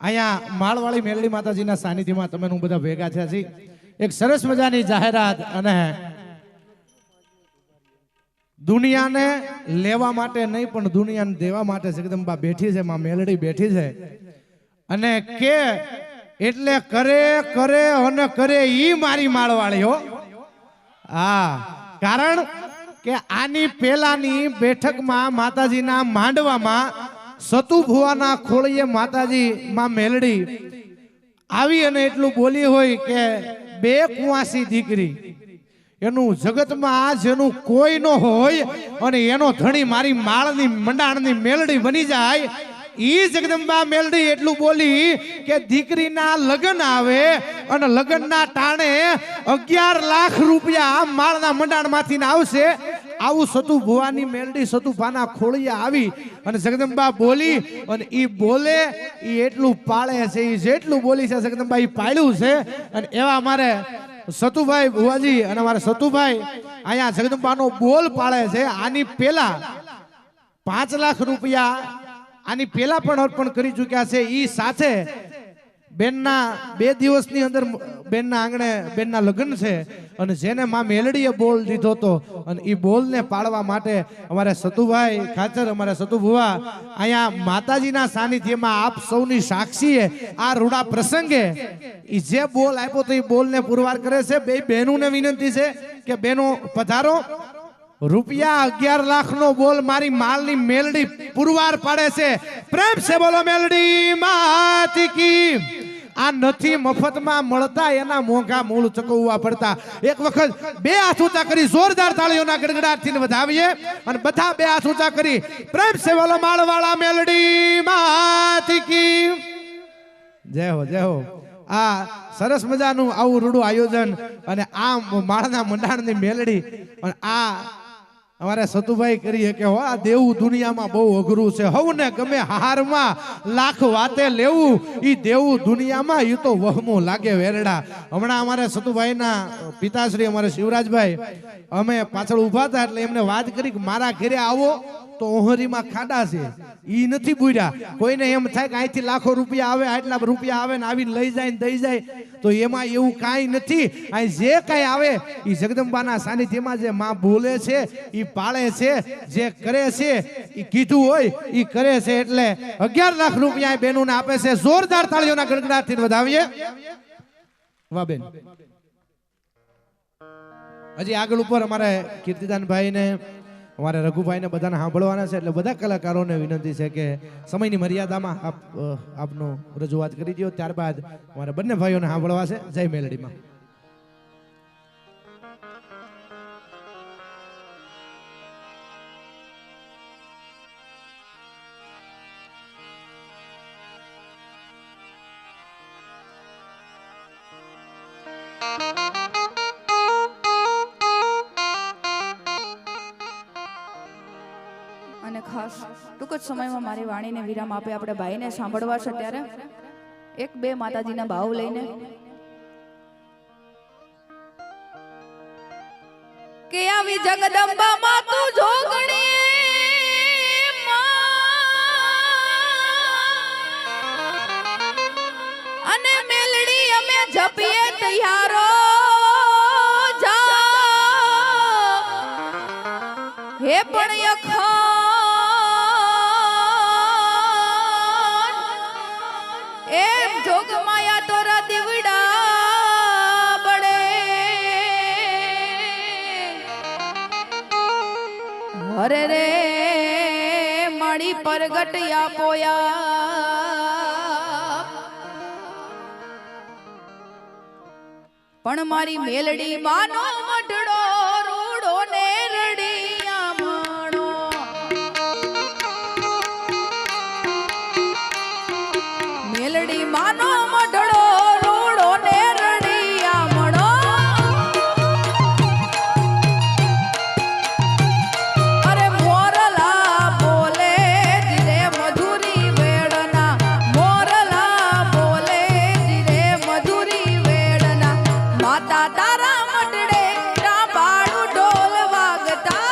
અહીંયા માળવાળી મેલડી માતાજીના સાનિધ્યમાં તમે હું બધા ભેગા થયા છીએ. એક સરસ મજાની જાહેરાત અને દુનિયાને લેવા માટે નહીં પણ દુનિયાને દેવા માટે જગદંબા બેઠી છે, માં મેલડી બેઠી છે અને કે એટલે કરે કરે અને કરે ઈ મારી માળવાળી હો. હા, કારણ કે આની પેલાની બેઠકમાં માતાજીના માંડવામાં સતુ ભુવાના ખોળીએ માતાજી માં મેલડી આવી અને એટલું બોલી હોય કે બે કુંવાસી દીકરી એનું જગતમાં જેનું કોઈ ન હોય અને એનો ધણી મારી માળની મંડાણની મેલડી બની જાય. ઈ જગદંબા મેલડી એટલું બોલી કે દીકરીના લગ્ન આવે અને લગ્નના ટાણે 11 લાખ રૂપિયા માળના મંડાણમાંથી આવશે. આવું સતુ ભુવાની મેલડી સતુ ભાના ખોળીએ આવી અને જગદંબા બોલી અને ઈ બોલે ઈ એટલું પાળે છે. ઈ જેટલું બોલી છે જગદંબા ઈ પાળ્યું છે. અને એવા અમારે સતુભાઈ ભુવાજી અને અમારા સતુભાઈ અહીંયા જગદંબાનો બોલ પાળે છે. આની પેલા 5 લાખ રૂપિયા આની પેલા પણ અર્પણ કરી ચૂક્યા છે. ઈ સાથે બેનના 2 દિવસની અંદર બેનના આંગણે બેનના લગ્ન છે અને જેને માં મેલડીએ બોલ દીધો હતો અને ઈ બોલને પાળવા માટે અમારે સતુભાઈ ખાચર અમારે સતુ ભુવા અહીંયા માતાજીના સાનિધ્યમાં આપ સૌની સાક્ષીએ આ રૂડા પ્રસંગે ઈ જે બોલ આપ્યો તો એ બોલને પુરવાર કરે છે. બે બહેનોને વિનંતી છે કે બહેનો પધારો. રૂપિયા 11 લાખ નો બોલ મારી માલની મેલડી પુરવાર પાડે છે. પ્રેમ છે બોલો મેલડી માતી કી. આ નથી મફતમાં મળતા, એના મોંઘા મૂળ ચકવવા પડતા. એક વખત 2 હાથ ઊંચા કરી જોરદાર તાળીઓના ગડગડાટથી વધાવીએ અને બધા 2 હાથ ઊંચા કરી પ્રેમ છે બોલો માળવાળા મેલડી માતી કી. જય હો જય હો. આ સરસ મજાનું આવું રૂડું આયોજન અને આ માળના મંડાણની મેલડી અને આ અમારે સતુભાઈ કરીએ કે હો આ દેવું દુનિયામાં બહુ અઘરું છે. હવને ગમે હારમાં લાખ વાતે લેવું, ઈ દેવું દુનિયામાં ઈ તો વહમું લાગે વેરડા. હમણાં અમારે સતુભાઈના પિતાશ્રી અમારે શિવરાજભાઈ અમે પાછળ ઊભા હતા એટલે એમને વાત કરી કે મારા ઘરે આવો તો ઓહરીમાં ખાડા છે. ઈ નથી બુડ્યા. કોઈને એમ થાય કે અહીંથી લાખો રૂપિયા આવે, આટલા રૂપિયા આવે ને આવીને લઈ જાય ને દઈ જાય, તો એમાં એવું કાંઈ નથી. અહીં જે કાંઈ આવે એ જગદંબાના સાનિધ્યમાં જે માં બોલે છે એ પાળે છે, જે કરે છે એ કીધું હોય એ કરે છે. એટલે 11 લાખ રૂપિયા બહેનોને આપે છે. જોરદાર તાળીઓના ગડગડાટથી વધાવીએ. વાહ બેન. હજી આગળ ઉપર અમારે કીર્તિદાનભાઈ ને અમારે રઘુભાઈ ને બધાને સાંભળવાના છે એટલે બધા કલાકારોને વિનંતી છે કે સમયની મર્યાદામાં આપનું રજૂઆત કરી દો. ત્યારબાદ અમારે બંને ભાઈઓને સાંભળવા છે. જય મેલડીમાં. અને ખાસ ટૂંક જ સમયમાં મારી વાણીને વિરામ આપે આપણે ભાઈને સાંભળવા છે. ત્યારે 1-2 માતાજીના ભાવ લઈને કે આવી જગદંબા માં તું જોગણી અને મેલડી અમે જપીએ તૈયારો જા હે પણ અખા જોગમાયા તોરા દીવડા બળે હરે રે મારી પરગટિયા પોયા પણ મારી મેલડી માનો મઢડો રૂડો ને રડિયા માણો મેલડી માનો મઢડો રૂડો ને રડિયા મણો અરે મોરલા બોલે જીરે મધુરી વેડના મોરલા બોલે જીરે મધુરી વેડના માતા તારા મઢડે રાબાડું ઢોલ વાગતા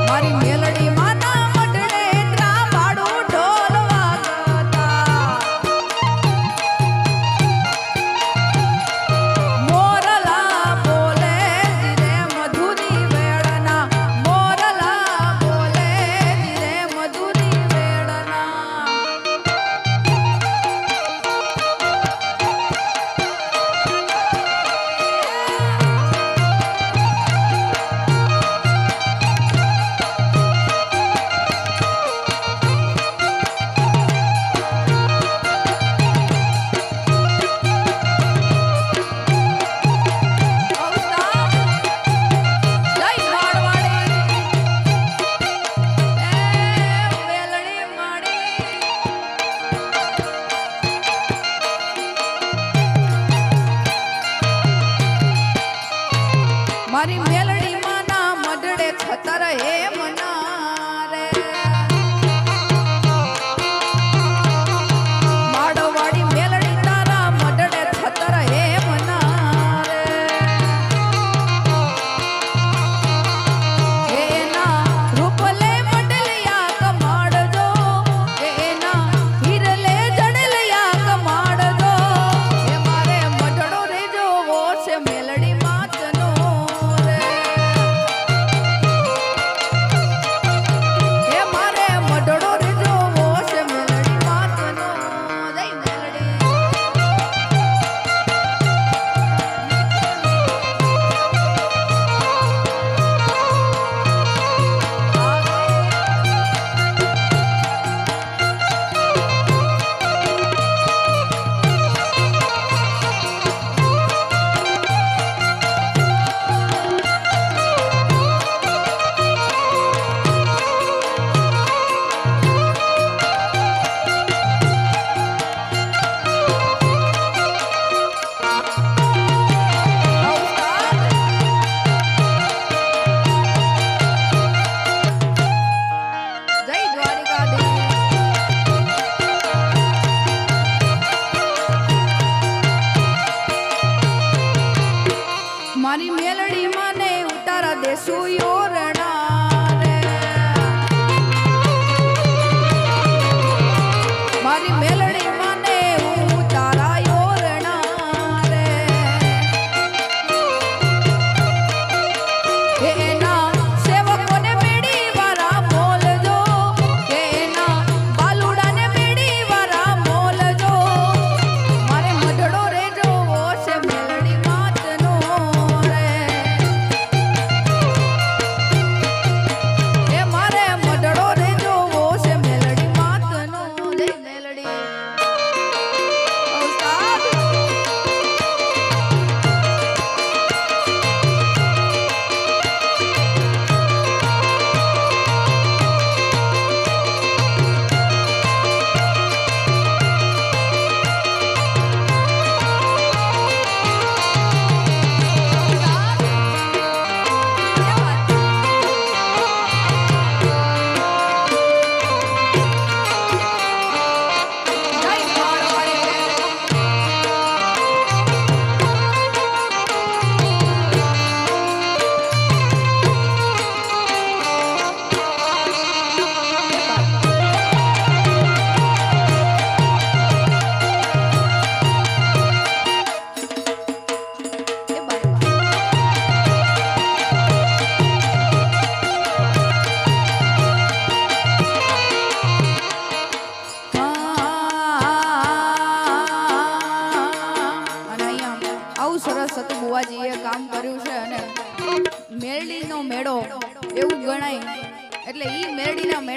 મારી મેલડી માના મઢડે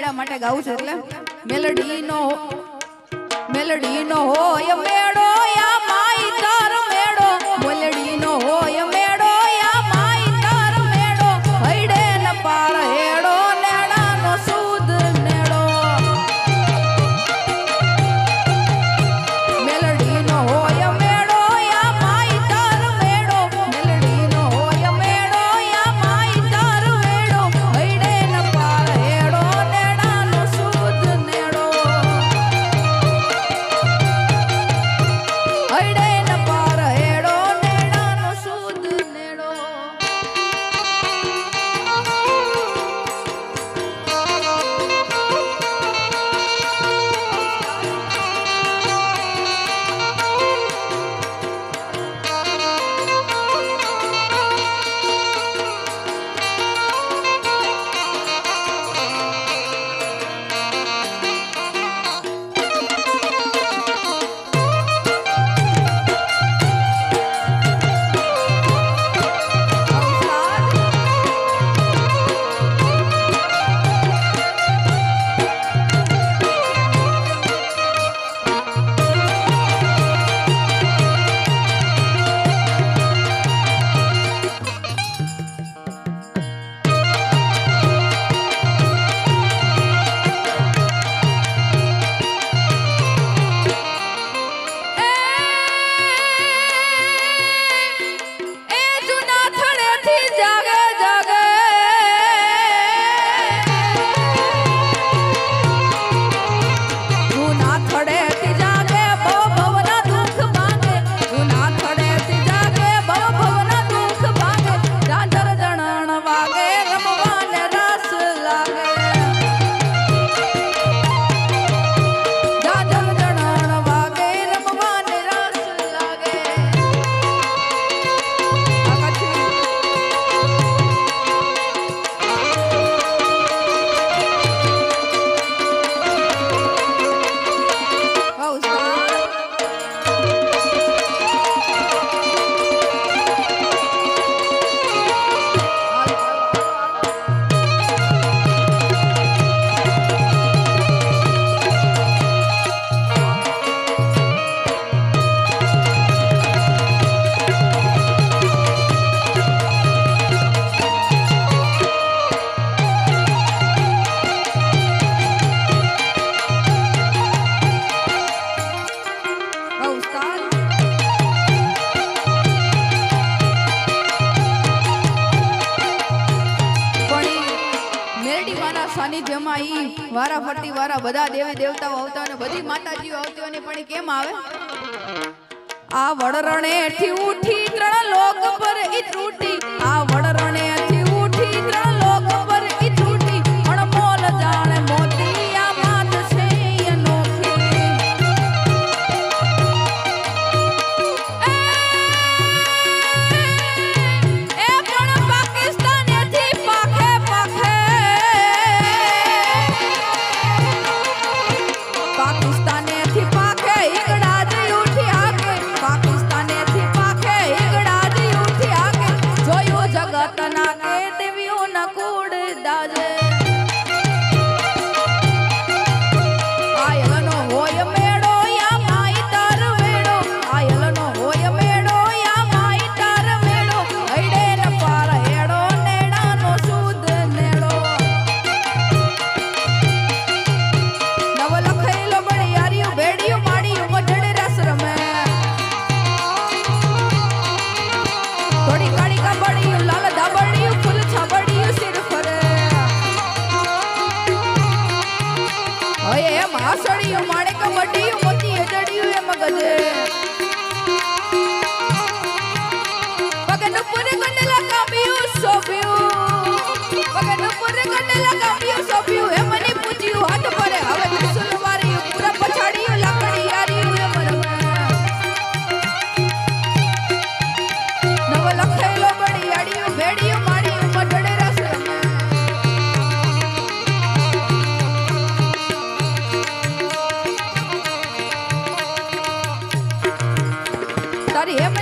મેળા માટે ગાવું છું એટલે મેલડી નો હોય મેળો યા માઈ તાર મેળો મેલડી નો હોય મેળો યા માઈ તાર મેળો હૈડે ન પાર હેડો નેડા નો સુદ નેડો મેલડી નો હોય મેળો યા માઈ તાર મેળો મેલડી નો હોય મેળો યા માઈ તાર મેળો હૈડે ન પાર હેડો નેડા નો સુદ નેડો હૈડે ન પાર હેડો નેડા નો સુદ નેડો સાનિધ્યમાં ઈ વારા ફરતી વારા બધા દેવી દેવતાઓ આવતા અને બધી માતાજીઓ આવતી અને પણ ઈ કેમ આવે આ વડરણેથી ઉઠી ત્રણ લોક પર ઈ તૂટી આ વડરણેથી ઉઠી ત્રણ લોક પર ઈ તૂટી અણમોલ જાણે મોતી આ માત છે અનોખી એ પણ પાકિસ્તાનેથી પાખે પાખે પાકિસ્તાનેથી પાખે ઈગડા જ ઉઠી આકે પાકિસ્તાનેથી પાખે ઈગડા જ ઉઠી આકે જોયું જગત ના કે દેવ્યો ન કુડ દાજે આયલનો હોય મેળો યા માઈ તાર વેડો આયલનો હોય મેળો યા માઈ તાર વેડો હૈડે ન પાર હેડો નેડાનો સુદ નેડો નવ લખેલો બળિયારીયું ભેડિયું માડિયું મઢડે રસ રમે થોડી કાળી કાબડિયું લાલ ધાબડિયું ફૂલ છાબડિયું સિર ફરે હવે એમ હાસડિયું માણેક મઢિયું મોતી અજડિયું એમ ગજે પગે નુપુરે ગંડેલા કાપ્યું સોપ્યું પગે નુપુરે ગંડેલા કાપ્યું સોપ્યું એ મને પૂછ્યું હાથ પરે હવે ત્રિશુલ વાર્યું પૂરા પછાડ્યું લાકડી યાર્યું એમ રમે નવ લખેલો બળિયાડિયું ભેડિયું માડિયું મઢડે રસ રમે તારી એમ